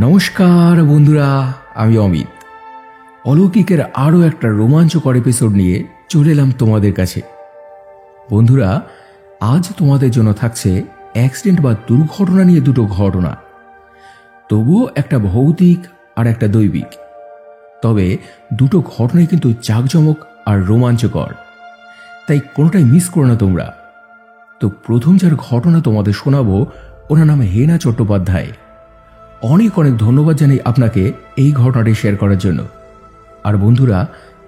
নমস্কার বন্ধুরা, আমি অমিত। অলৌকিকের আরও একটা রোমাঞ্চকর এপিসোড নিয়ে চলে এলাম তোমাদের কাছে। বন্ধুরা, আজ তোমাদের জন্য থাকছে অ্যাক্সিডেন্ট বা দুর্ঘটনা নিয়ে দুটো ঘটনা, তবুও একটা ভৌতিক আর একটা দৈবিক। তবে দুটো ঘটনাই কিন্তু জাঁকজমক আর রোমাঞ্চকর, তাই কোনোটাই মিস করো না তোমরা। তো প্রথম যার ঘটনা তোমাদের শোনাবো, ওনার নাম হেনা চট্টোপাধ্যায়। অনেক অনেক ধন্যবাদ জানাই আপনাকে এই ঘটনাটি শেয়ার করার জন্য। আর বন্ধুরা,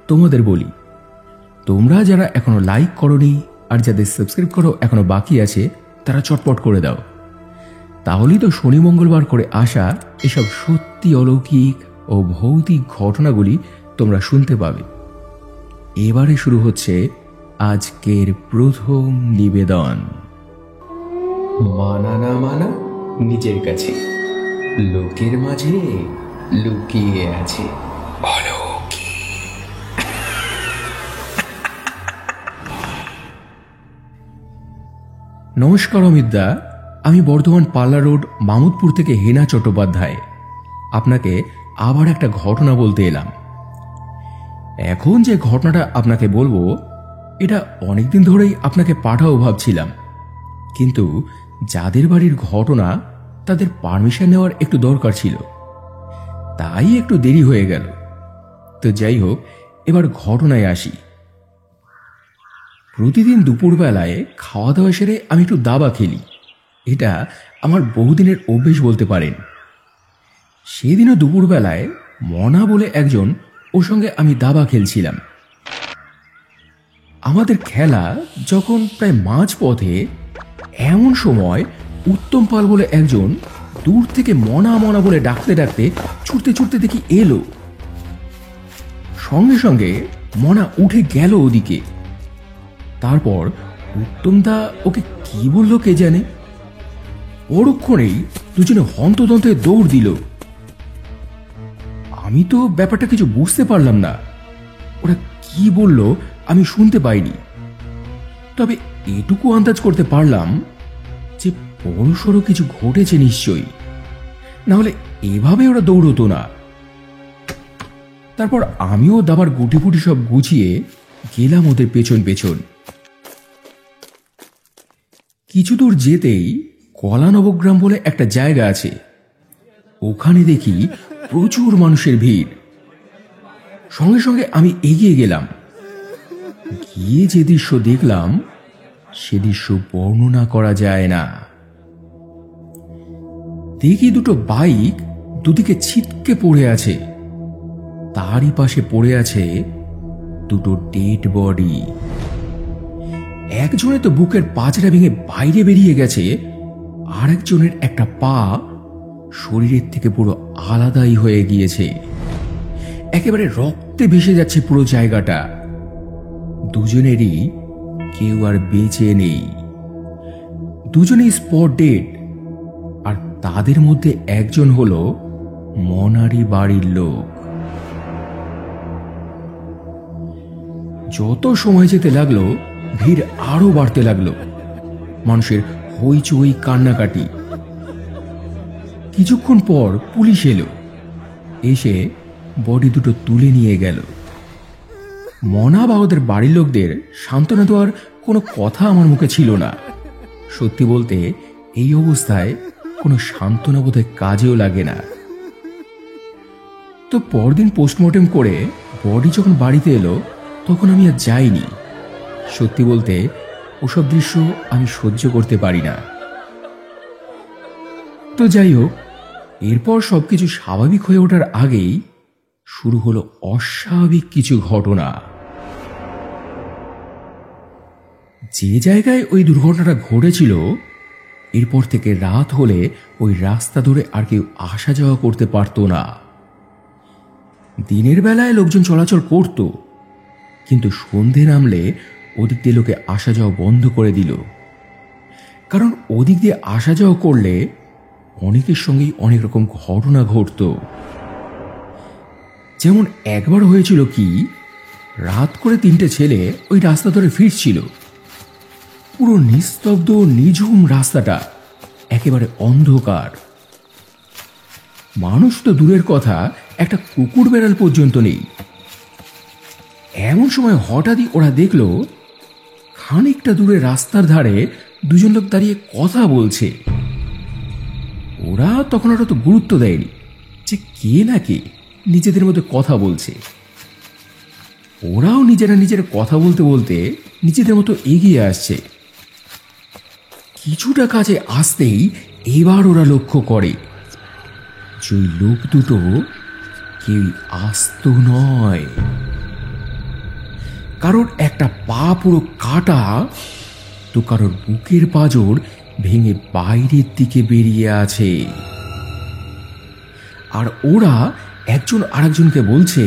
তোমাদের বলি, তোমরা যারা এখনো লাইক করোনি আর যাদের সাবস্ক্রাইব করো এখনো বাকি আছে, তারা চটপট করে দাও। তাহলেই তো শনি মঙ্গলবার করে আসা এসব সত্যি অলৌকিক ও ভৌতিক ঘটনাগুলি তোমরা শুনতে পাবে। এবারে শুরু হচ্ছে আজকের প্রথম নিবেদন। মানা না মানা নিজের কাছে, লোকের মাঝে লুকিয়ে আছে নমস্কার অমিতদা, আমি বর্ধমান পাল্লা রোড মামুদপুর থেকে হেনা চট্টোপাধ্যায় আপনাকে আবার একটা ঘটনা বলতে এলাম। এখন যে ঘটনাটা আপনাকে বলবো, এটা অনেকদিন ধরেই আপনাকে পাঠাও ভাবছিলাম, কিন্তু যাদের বাড়ির ঘটনা তাদের পারমিশন নেওয়ার একটু দরকার ছিল, তাই একটু দেরি হয়ে গেল। তো যাই হোক, এবার ঘটনায় আসি। প্রতিদিন দুপুরবেলায় খাওয়া দাওয়া সেরে আমি একটু দাবা খেলি। এটা আমার বহুদিনের অভ্যেস বলতে পারেন। সেদিনও দুপুরবেলায় মনা বলে একজন, ওর সঙ্গে আমি দাবা খেলছিলাম। আমাদের খেলা যখন প্রায় মাঝ পথে, এমন সময় উত্তম পাল বলে একজন দূর থেকে মনা মনা বলে ডাকতে ডাকতে ছুটতে ছুটতে দেখি এলো। সঙ্গে সঙ্গে মনা উঠে গেল ওদিকে। তারপর উত্তমদা ওকে কি বলল কে জানে, পরক্ষণেই দুজনে হন্তদন্তে দৌড় দিল। আমি তো ব্যাপারটা কিছু বুঝতে পারলাম না, ওরা কি বলল আমি শুনতে পাইনি। তবে এটুকু আন্দাজ করতে পারলাম যে বড়সড় কিছু ঘটেছে নিশ্চয়ই, না হলে এভাবে ওরা দৌড়তো না। তারপর আমিও দাবার গুটি ফুটি সব গুছিয়ে গেলাম ওদের পেছন পেছন। কিছু দূর যেতেই কলা নবগ্রাম বলে একটা জায়গা আছে, ওখানে দেখি প্রচুর মানুষের ভিড়। সঙ্গে সঙ্গে আমি এগিয়ে গেলাম। গিয়ে যে দৃশ্য দেখলাম, সে দৃশ্য বর্ণনা করা যায় না। দেখি দুটো বাইক দুদিকে ছিটকে পড়ে আছে, তারই পাশে পড়ে আছে দুটো ডেড বডি। একজনে তো বুকের পাঁচড়া ভেঙে বাইরে বেরিয়ে গেছে, আর একজনের একটা পা শরীরের থেকে পুরো আলাদাই হয়ে গিয়েছে। একেবারে রক্তে ভেসে যাচ্ছে পুরো জায়গাটা। দুজনেরই কেউ আর বেঁচে নেই, দুজনেই স্পট ডেড। আর তাদের মধ্যে একজন হলো মনারি বাড়ির লোক। যত সময় যেতে লাগলো, ভিড় আরো বাড়তে লাগলো, মানুষের হইচই কান্নাকাটি। কিছুক্ষণ পর পুলিশ এলো, এসে বডি দুটো তুলে নিয়ে গেল। মনা বা ওদের বাড়ির লোকদের সান্ত্বনা দেওয়ার কোনো কথা আমার মুখে ছিল না। সত্যি বলতে এই অবস্থায় কোনো সান্ত্বনা বোধহয় কাজেও লাগে না। তো পরদিন পোস্টমর্টেম করে বডি যখন বাড়িতে এলো, তখন আমি আর যাইনি। সত্যি বলতে ওসব দৃশ্য আমি সহ্য করতে পারি না। তো যাই হোক, এরপর সবকিছু স্বাভাবিক হয়ে ওঠার আগেই শুরু হলো অস্বাভাবিক কিছু ঘটনা। যে জায়গায় ওই দুর্ঘটনাটা ঘটেছিল, এরপর থেকে রাত হলে ওই রাস্তা ধরে আর কেউ আসা যাওয়া করতে পারত না। দিনের বেলায় লোকজন চলাচল করত, কিন্তু সন্ধে নামলে ওদিক দিয়ে লোকে আসা যাওয়া বন্ধ করে দিল। কারণ ওদিক দিয়ে আসা যাওয়া করলে অনেকের সঙ্গেই অনেক রকম ঘটনা ঘটত। যেমন একবার হয়েছিল কি, রাত করে তিনটে ছেলে ওই রাস্তা ধরে ফিরছিল। পুরো নিস্তব্ধ নিঝুম রাস্তাটা, একেবারে অন্ধকার। মানুষ তো দূরের কথা, একটা কুকুর বেড়াল পর্যন্ত নেই। এমন সময় হঠাৎই ওরা দেখল খানিকটা দূরে রাস্তার ধারে দুজন লোক দাঁড়িয়ে কথা বলছে। ওরা তখন আর তো গুরুত্ব দেয়নি যে কে না কে নিজেদের মধ্যে কথা বলছে। ওরাও নিজেরা কথা বলতে বলতে নিজেদের মতো এগিয়ে আসছে। কিছুটা কাছে আসতেই এবার ওরা লক্ষ্য করে যে ওই লোক দুটো কেউ আস্ত নয়, কারোর একটা পা পুরো কাটা, তো কারোর বুকের পাঁজর ভেঙে বাইরের দিকে বেরিয়ে আছে। আর ওরা একজন আরেকজনকে বলছে,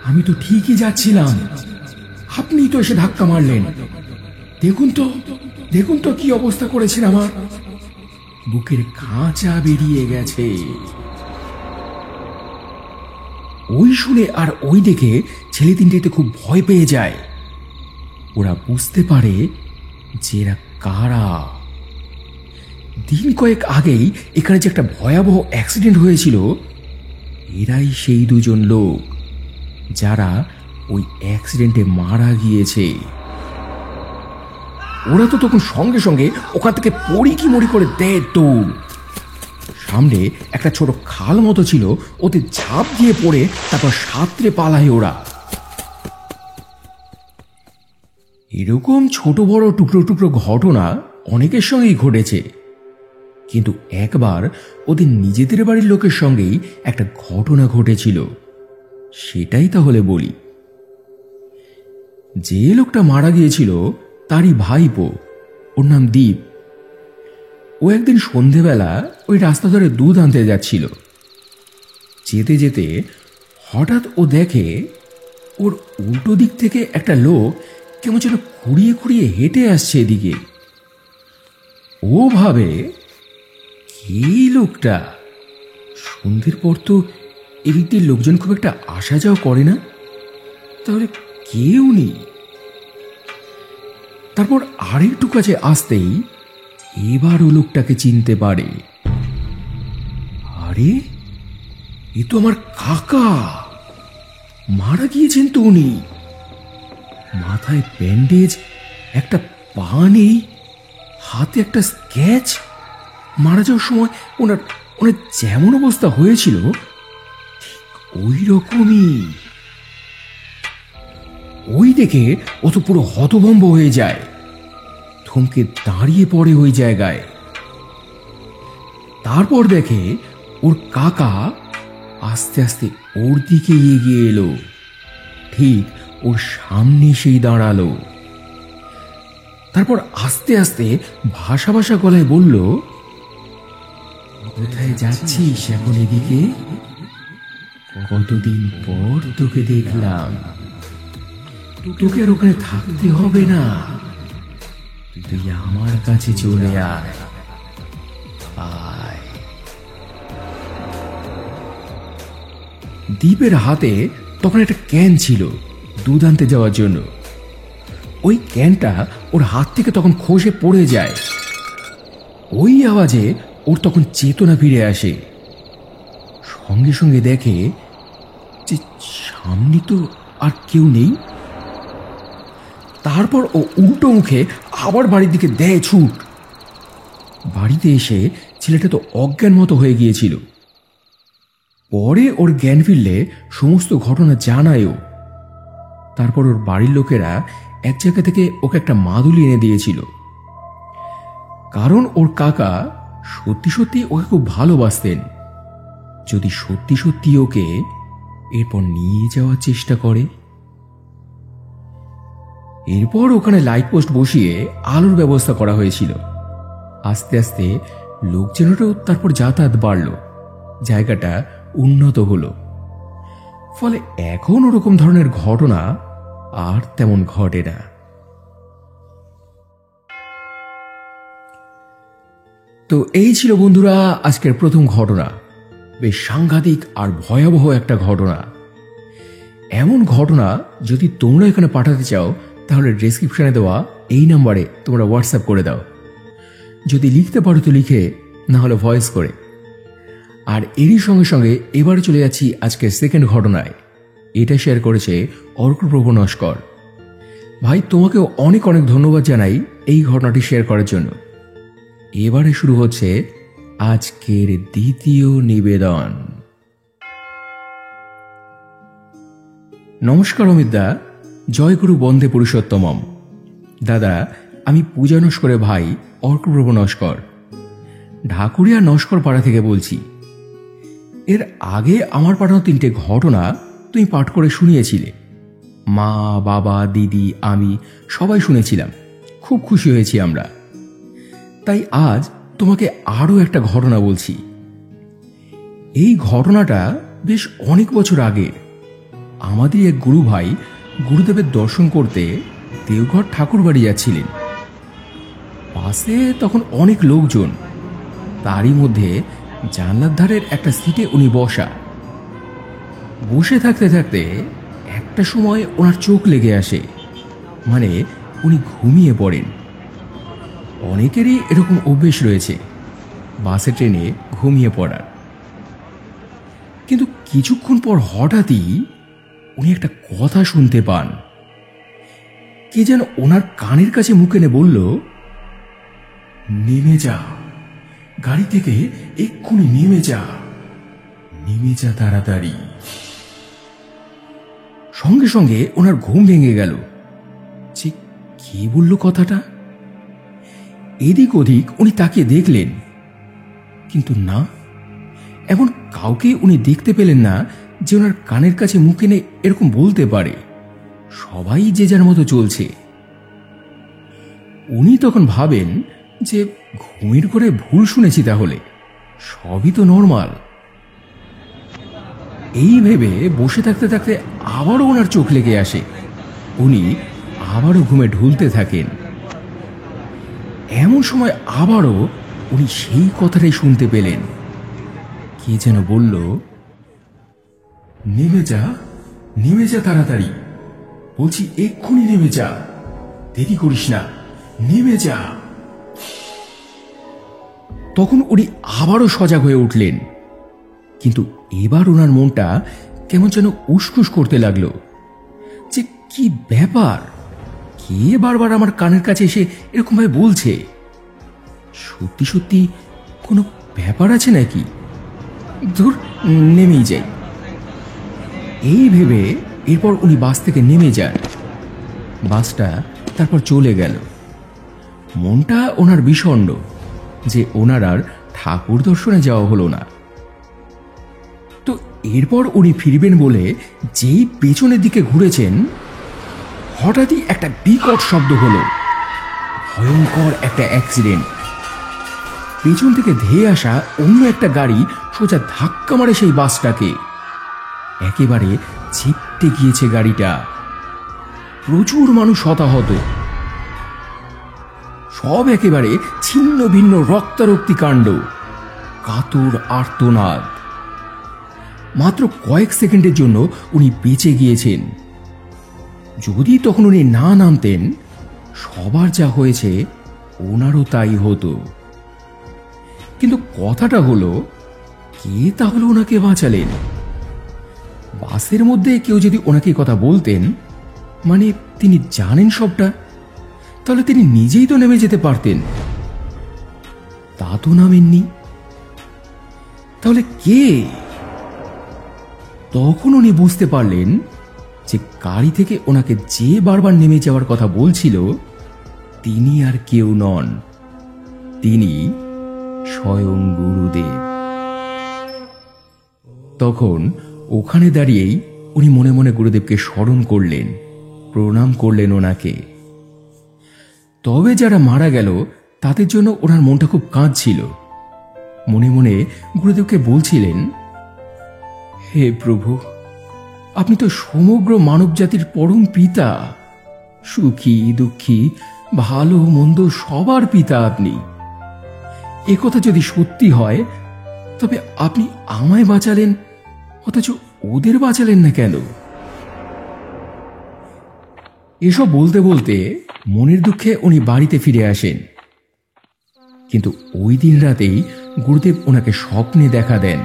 আমি তো ঠিকই যাচ্ছিলাম, আপনি তো এসে ধাক্কা মারলেন, দেখুন তো কি অবস্থা করেছেন আমার, বুকের খাঁচা বেরিয়ে গেছে। ওই শুনে আর ওই দেখে ছেলে তিনটেতে খুব ভয় পেয়ে যায়। ওরা বুঝতে পারে যে এরা কারা। দিন কয়েক আগেই এখানে যে একটা ভয়াবহ অ্যাক্সিডেন্ট হয়েছিল, এরাই সেই দুজন লোক যারা ওই অ্যাক্সিডেন্টে মারা গিয়েছে। ওরা তো তখন সঙ্গে সঙ্গে ওখান থেকে পড়ি কি মরি করে দেয় দৌড়। সামনে একটা ছোট খাল মতো ছিল, ওতে ঝাঁপ দিয়ে পড়ে তারপর সাঁতরে পালায় ওরা। এরকম ছোট বড় টুকরো টুকরো ঘটনা অনেকের সঙ্গেই ঘটেছে, কিন্তু একবার ওদের নিজেদের বাড়ির লোকের সঙ্গেই একটা ঘটনা ঘটেছিল। সেটাই তাহলে বলি। যে লোকটা মারা গিয়েছিল তারই ভাইপো, ওর নাম দীপ। ও একদিন সন্ধেবেলা ওই রাস্তা ধরে দুধ আনতে যাচ্ছিল। যেতে যেতে হঠাৎ ও দেখে ওর উল্টো দিক থেকে একটা লোক কেমন যেন খুঁড়িয়ে খুঁড়িয়ে হেঁটে আসছে এদিকে। ও ভাবে, কে লোকটা? সন্ধ্যের পর তো এদিক দিয়ে লোকজন খুব একটা আসা যাওয়া করে না, তাহলে কেউ নেই। তারপর আরেকটু কাছে আসতেই এবার ও লোকটাকে চিনতে পারে। আরে, এ তো আমার কাকা, মারা গিয়েছেন তো উনি। মাথায় ব্যান্ডেজ, একটা পা নেই, হাতে একটা স্কেচ। মারা যাওয়ার সময় ওনার ওনার যেমন অবস্থা হয়েছিল ঠিক ওই রকমই। ওই দেখে ও তো পুরো হতভম্ব হয়ে যায়, থমকে দাঁড়িয়ে পড়ে ওই জায়গায়। তারপর দেখে ওর কাকা আস্তে আস্তে ওর দিকে এগিয়ে এলো, ঠিক ওর সামনে সেই দাঁড়ালো। তারপর আস্তে আস্তে ভাষা ভাষা গলায় বলল, কোথায় যাচ্ছিস এখন এদিকে? কতদিন পর তোকে দেখলাম, তোকে আর ওখানে থাকতে হবে না, তুই আমার কাছে চলে আয়। দীপের হাতে তখন একটা ক্যান ছিল দুধ আনতে যাওয়ার জন্য। ওই ক্যানটা ওর হাত থেকে তখন খসে পড়ে যায়। ওই আওয়াজে ওর তখন চেতনা ফিরে আসে। সঙ্গে সঙ্গে দেখে যে সামনে তো আর কেউ নেই। তারপর ও উল্টো মুখে আবার বাড়ির দিকে দেয় ছুট। বাড়িতে এসে ছেলেটা তো অজ্ঞান মতো হয়ে গিয়েছিল। পরে ওর জ্ঞান ফিরলে সমস্ত ঘটনা জানায়ও। তারপর ওর বাড়ির লোকেরা এক জায়গা থেকে ওকে একটা মাদুলি এনে দিয়েছিল, কারণ ওর কাকা সত্যি সত্যি ওকে খুব ভালোবাসতেন। যদি সত্যি সত্যি ওকে এরপর নিয়ে যাওয়ার চেষ্টা করে। এরপর ওখানে লাইট পোস্ট বসিয়ে আলোর ব্যবস্থা করা হয়েছিল। আস্তে আস্তে লোকজনেরও তারপর যাতায়াত বাড়ল, জায়গাটা উন্নত হলো। ফলে এখন ওরকম ধরনের ঘটনা আর তেমন ঘটে না। তো এই ছিল বন্ধুরা আজকের প্রথম ঘটনা। বেশ সাংঘাতিক আর ভয়াবহ একটা ঘটনা। এমন ঘটনা যদি তোমরা এখানে পাঠাতে চাও তাহলে ডেসক্রিপশনে দেওয়া এই নাম্বারে তোমরা হোয়াটসঅ্যাপ করে দাও। যদি লিখতে পারো তো লিখে, না হলে ভয়েস করে। আর এরই সঙ্গে সঙ্গে এবারে চলে যাচ্ছি আজকে সেকেন্ড ঘটনায়। এটা শেয়ার করেছে অর্কপ্রভ নস্কর। ভাই, তোমাকেও অনেক অনেক ধন্যবাদ জানাই এই ঘটনাটি শেয়ার করার জন্য। এবারে শুরু হচ্ছে আজকের দ্বিতীয় নিবেদন। নমস্কার অমিতদা, জয়গুরু বন্দে পুরুষোত্তমম। দাদা, আমি পূজা নস্করের ভাই অর্কপ্রভ নস্কর, ঢাকুরিয়া নস্কর পাড়া থেকে বলছি। এর আগে আমার পাঠানো 3টে ঘটনা তুমি পাঠ করে শুনিয়েছিলে। মা, বাবা, দিদি, আমি সবাই শুনেছিলাম, খুব খুশি হয়েছি আমরা। তাই আজ তোমাকে আরও একটা ঘটনা বলছি। এই ঘটনাটা বেশ অনেক বছর আগে। আমাদের এক গুরু ভাই গুরুদেবের দর্শন করতে দেওঘর ঠাকুর বাড়ি যাচ্ছিলেন। পাশে তখন অনেক লোকজন, তারই মধ্যে জানলার ধারের একটা সিটে উনি বসা। বসে থাকতে থাকতে একটা সময় ওনার চোখ লেগে আসে, মানে উনি ঘুমিয়ে পড়েন। অনেকেরই এরকম অভ্যেস রয়েছে বাসে ট্রেনে ঘুমিয়ে পড়ার। কিন্তু কিছুক্ষণ পর হঠাৎই উনি একটা কথা শুনতে পান। কে যেন ওনার কানের কাছে মুখ এনে বলল, নেমে যা, গাড়ি থেকে এক্ষুনি নেমে যা, নেমে যা তাড়াতাড়ি। সঙ্গে সঙ্গে ওনার ঘুম ভেঙে গেল। যে কে বলল কথাটা? এদিক ওদিক উনি তাকিয়ে দেখলেন, কিন্তু না, এমন কাউকে উনি দেখতে পেলেন না যে ওনার কানের কাছে মুখ এনে এরকম বলতে পারে। সবাই যে যার মতো চলছে। উনি তখন ভাবেন যে ঘুমের ঘরে ভুল শুনেছি, তাহলে সবই তো নর্মাল। এই ভেবে বসে থাকতে থাকতে আবারও ওনার চোখ লেগে আসে। উনি আবারও ঘুমে ঢুলতে থাকেন। এমন সময় আবারও উনি সেই কথাটাই শুনতে পেলেন। কে যেন বলল, নেমে যা, নেমে যা তাড়াতাড়ি, বলছি এক্ষুনি নেমে যা, দেরি করিস না, নেমে যা। তখন উনি আবারও সজাগ হয়ে উঠলেন, কিন্তু এবার ওনার মনটা কেমন যেন উসখুস করতে লাগলো। যে কি ব্যাপার, কে বারবার আমার কানের কাছে এসে এরকম ভাবে বলছে? সত্যি সত্যি কোনো ব্যাপার আছে নাকি? ধুর, নেমেই যাই। এই ভেবে এরপর উনি বাস থেকে নেমে যান। বাসটা তারপর চলে গেল। মনটা ওনার বিষণ্ণ যে ওনার আর ঠাকুর দর্শনে যাওয়া হলো না। তো এরপর উনি ফিরবেন বলে যেই পেছনের দিকে ঘুরেছেন, হঠাৎই একটা বিকট শব্দ হলো। ভয়ঙ্কর একটা অ্যাক্সিডেন্ট। পেছন থেকে ধেয়ে আসা অন্য একটা গাড়ি সোজা ধাক্কা মারে সেই বাসটাকে। একেবারে ছিটতে গিয়েছে গাড়িটা। প্রচুর মানুষ হতাহত। সব একেবারে ছিন্ন ভিন্ন রক্তারক্তি কাণ্ড, কাতর আর্তনাদ। মাত্র কয়েক সেকেন্ডের জন্য উনি বেঁচে গিয়েছেন। যদি তখন উনি না নামতেন, সবার যা হয়েছে ওনারও তাই হতো। কিন্তু কথাটা হলো, কে তাহলে ওনাকে বাঁচালেন? বাসের মধ্যে কেউ যদি ওনাকে কথা বলতেন, মানে তিনি জানেন সবটা, তাহলে তিনি নিজেই তো নেমে যেতে পারতেন। তা তো নামেননি। তাহলে কে? তখন উনি বুঝতে পারলেন যে গাড়ি থেকে ওনাকে যে বারবার নেমে যাওয়ার কথা বলছিল, তিনি আর কেউ নন, তিনি স্বয়ং গুরুদেব। তখন ওখানে দাঁড়িয়েই উনি মনে মনে গুরুদেবকে স্মরণ করলেন, প্রণাম করলেন ওনাকে। তবে যারা মারা গেল তাদের জন্য ওনার মনটা খুব কাঁদছিল। মনে মনে গুরুদেবকে বলছিলেন, হে প্রভু, আপনি তো সমগ্র মানব জাতির পরম পিতা, সুখী দুঃখী ভালো মন্দ সবার পিতা আপনি। একথা যদি সত্যি হয়, তবে আপনি আমায় বাঁচালেন, অথচ ওদের বাঁচালেন না কেন? এসব বলতে বলতে মনের দুঃখে উনি বাড়িতে ফিরে আসেন। কিন্তু ওই দিন রাতেই গুরুদেব ওনাকে স্বপ্নে দেখা দেন।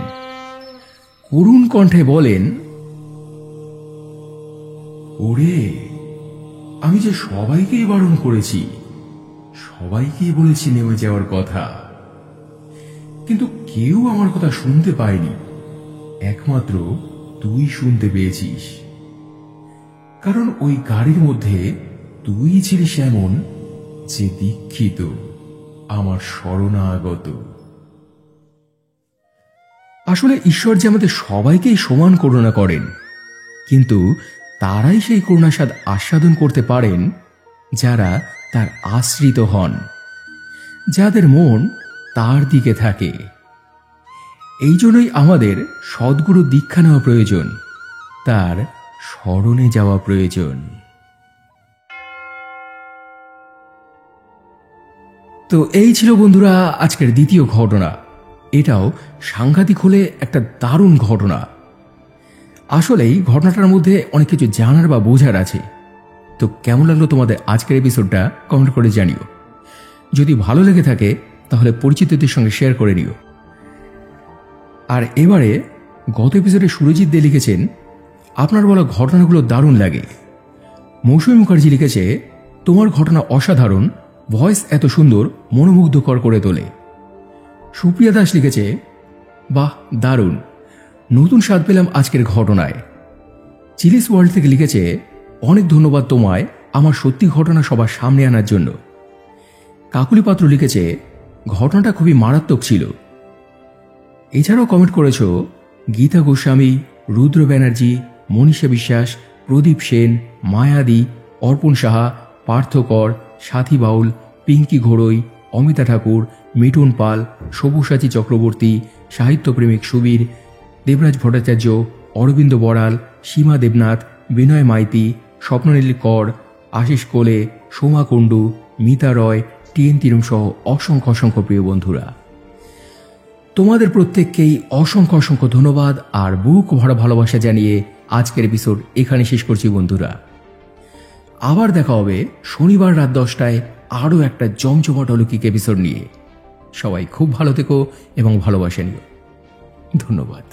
করুণ কণ্ঠে বলেন, ওরে, আমি যে সবাইকেই বারণ করেছি, সবাইকেই বলেছি নেমে যাওয়ার কথা, কিন্তু কেউ আমার কথা শুনতে পায়নি। একমাত্র তুই শুনতে পেয়েছিস, কারণ ওই গাড়ির মধ্যে তুই ছিলিস এমন যে দীক্ষিত, আমার শরণাগত। আসলে ঈশ্বর যে আমাদের সবাইকেই সমান করুণা করেন, কিন্তু তারাই সেই করুণাস্বাদ আস্বাদন করতে পারেন যারা তার আশ্রিত হন, যাদের মন তার দিকে থাকে। এই জন্যই আমাদের সদ্গুরু দীক্ষা নেওয়া প্রয়োজন, তার শরণে যাওয়া প্রয়োজন। তো এই ছিল বন্ধুরা আজকের দ্বিতীয় ঘটনা। এটাও সাংঘাতিক হলে একটা দারুণ ঘটনা। আসলেই ঘটনাটার মধ্যে অনেক কিছু জানার বা বোঝার আছে। তো কেমন লাগলো তোমাদের আজকের এপিসোডটা কমেন্ট করে জানিও। যদি ভালো লেগে থাকে তাহলে পরিচিতদের সঙ্গে শেয়ার করে নিও। আর এবারে গত এপিসোডে সুরজিৎ দে লিখেছেন, আপনার বলা ঘটনাগুলো দারুণ লাগে। মৌসুমী মুখার্জি লিখেছে, তোমার ঘটনা অসাধারণ, ভয়েস এত সুন্দর, মনোমুগ্ধকর করে তোলে। সুপ্রিয়া দাস লিখেছে, বাহ দারুণ, নতুন স্বাদ পেলাম আজকের ঘটনায়। চিলিস ওয়ার্ল্ড থেকে লিখেছে, অনেক ধন্যবাদ তোমায় আমার সত্যি ঘটনা সবার সামনে আনার জন্য। কাকুলি পাত্র লিখেছে, ঘটনাটা খুবই মারাত্মক ছিল। এছাড়াও কমেন্ট করেছ গীতা গোস্বামী, রুদ্র ব্যানার্জি, মনীষা বিশ্বাস, প্রদীপ সেন, মায়াদি, অর্পণ সাহা, পার্থ কর, সাথী বাউল, পিঙ্কি ঘোড়ই, অমিতা ঠাকুর, মিঠুন পাল, সবুসাচী চক্রবর্তী, সাহিত্যপ্রেমিক সুবীর, দেবরাজ ভট্টাচার্য, অরবিন্দ বড়াল, সীমা দেবনাথ, বিনয় মাইতি, স্বপ্ননীল কর, আশিস কোলে, সোমা কুণ্ডু, মিতা রয়, টিএন তিরুম সহ অসংখ্য অসংখ্য প্রিয় বন্ধুরা, তোমাদের প্রত্যেককেই অসংখ্য অসংখ্য ধন্যবাদ আর বুক ভরা ভালোবাসা জানিয়ে আজকের এপিসোড এখানে শেষ করছি বন্ধুরা। আবার দেখা হবে শনিবার রাত 10টায় আরও একটা জমজমাট অলৌকিক এপিসোড নিয়ে। সবাই খুব ভালো থেকো এবং ভালোবাসা নিও। ধন্যবাদ।